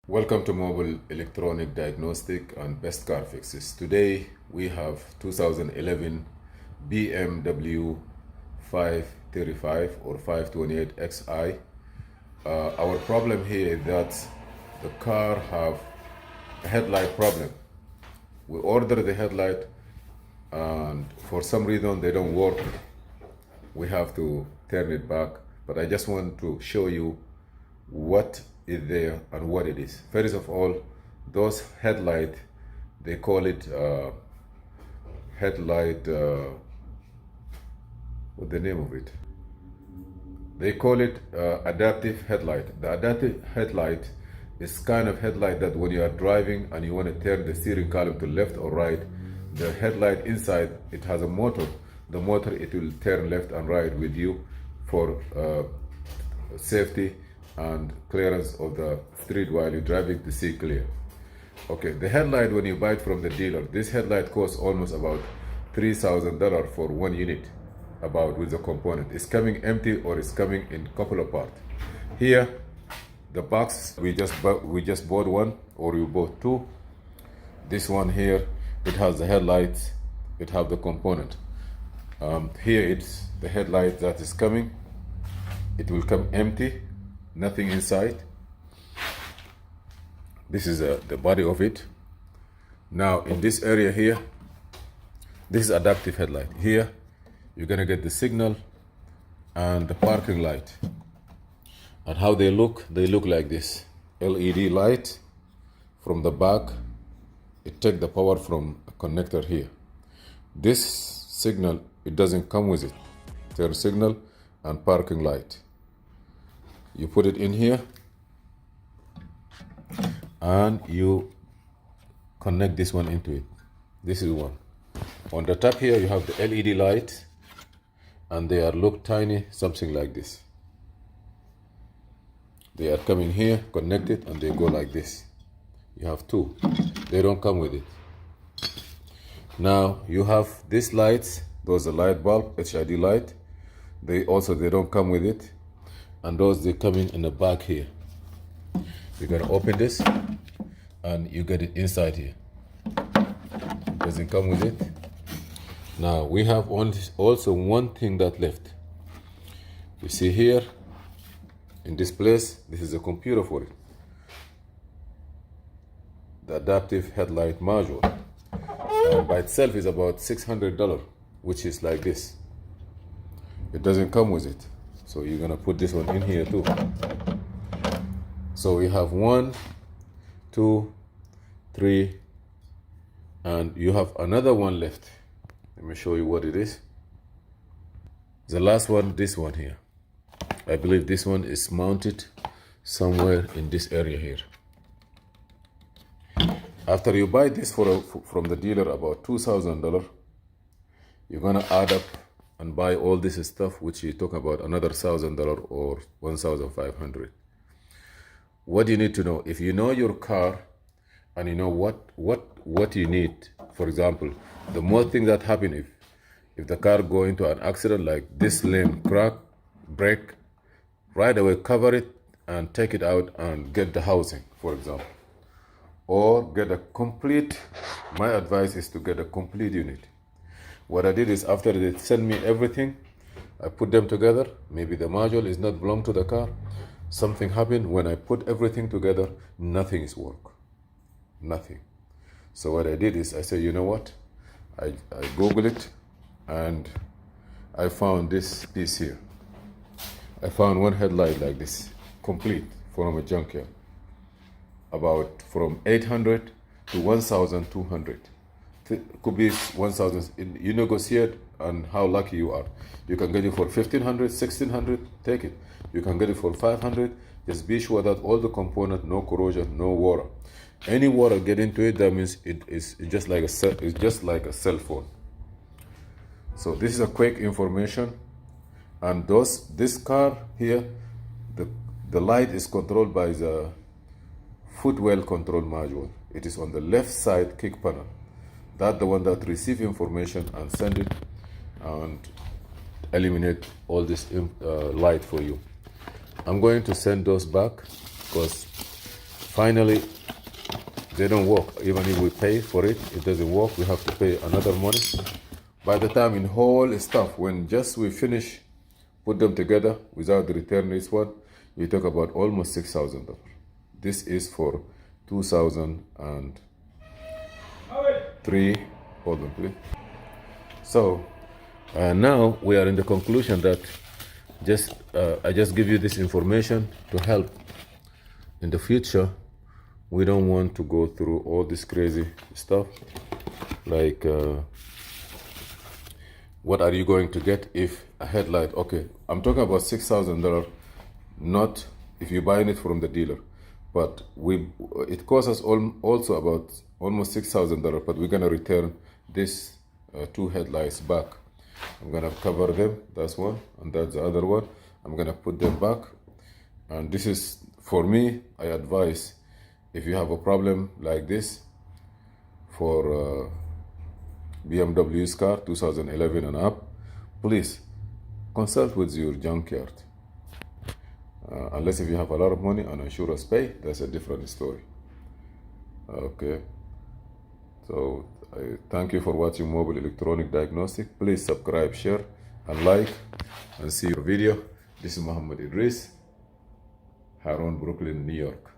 Welcome to Mobile Electronic Diagnostic and Best Car Fixes. Today we have 2011 BMW 535 or 528 Xi. Our problem here is that the car have a headlight problem. We ordered the headlight and for some reason they don't work. We have to turn it back, but I just want to show you what is there and what it is. First of all, those headlight, they call it headlight, what's the name of it? They call it adaptive headlight. The adaptive headlight is kind of headlight that when you are driving and you want to turn the steering column to left or right, the headlight inside, it has a motor. The motor, it will turn left and right with you for safety and clearance of the street while you're driving to see clear. Okay, the headlight, when you buy it from the dealer, this headlight costs almost about $3,000 for one unit, about with the component. It's coming empty or it's coming in couple of parts. Here, the box, we just bought one, or you bought two. This one here, it has the headlights, it have the component. Here it's the headlight that is coming. It will come empty, nothing inside. This is the body of it. Now in this area here, this is adaptive headlight. Here you're gonna get the signal and the parking light. And how they look like this. LED light from the back. It takes the power from a connector here. This signal, it doesn't come with it. Turn signal and parking light. You put it in here and you connect this one into it. This is one. On the top here you have the LED light and they look tiny, something like this. They are coming here, connected, and they go like this. You have two. They don't come with it. Now you have these lights. Those are light bulb, HID light. They don't come with it. And those, they come in the back here. You're gonna open this and you get it inside here. Doesn't come with it. Now we have also one thing that left. You see here, in this place, this is a computer for it. The adaptive headlight module. By itself is about $600, which is like this. It doesn't come with it. So you're gonna put this one in here too. So we have 1, 2, 3, and you have another one left. Let me show you what it is. The last one, this one here. I believe this one is mounted somewhere in this area here. After you buy this from the dealer about $2,000, you're gonna add up and buy all this stuff, which you talk about another $1,000 or $1,500. What you need to know, if you know your car and you know what you need, for example, the most thing that happen if the car go into an accident like this lane crack, brake, right away cover it and take it out and get the housing, for example. Or get a complete, my advice is to get a complete unit. What I did is after they send me everything, I put them together. Maybe the module is not belong to the car. Something happened when I put everything together, nothing is work. Nothing. So what I did is I said, you know what? I Googled it and I found this piece here. I found one headlight like this, complete from a junkyard. About from 800 to 1,200. Could be 1,000. You negotiate and how lucky you are. You can get it for 1,500, 1,600, take it. You can get it for 500. Just be sure that all the components, no corrosion, no water. Any water get into it, that means it's just like a cell phone. So this is a quick information. And this car here, the light is controlled by the footwell control module. It is on the left side kick panel. That's the one that receive information and send it and eliminate all this light for you. I'm going to send those back because finally they don't work. Even if we pay for it, it doesn't work. We have to pay another money. By the time in whole stuff, when just we finish, put them together without the return this one, we talk about almost $6,000. This is for 2003. Hold on, please. So now we are in the conclusion that I just give you this information to help. In the future, we don't want to go through all this crazy stuff like what are you going to get if a headlight, okay, I'm talking about $6,000, not if you're buying it from the dealer, but it costs us also about almost $6,000, but we're gonna return this 2 headlights back. I'm gonna cover them, that's one, and that's the other one. I'm gonna put them back, and this is, for me, I advise, if you have a problem like this for BMW's car, 2011 and up, please consult with your junkyard. Unless if you have a lot of money and insurance pay, that's a different story. Okay, so I thank you for watching Mobile Electronic Diagnostic. Please subscribe, share, and like, and see your video. This is Muhammad Idris, Haron, Brooklyn, New York.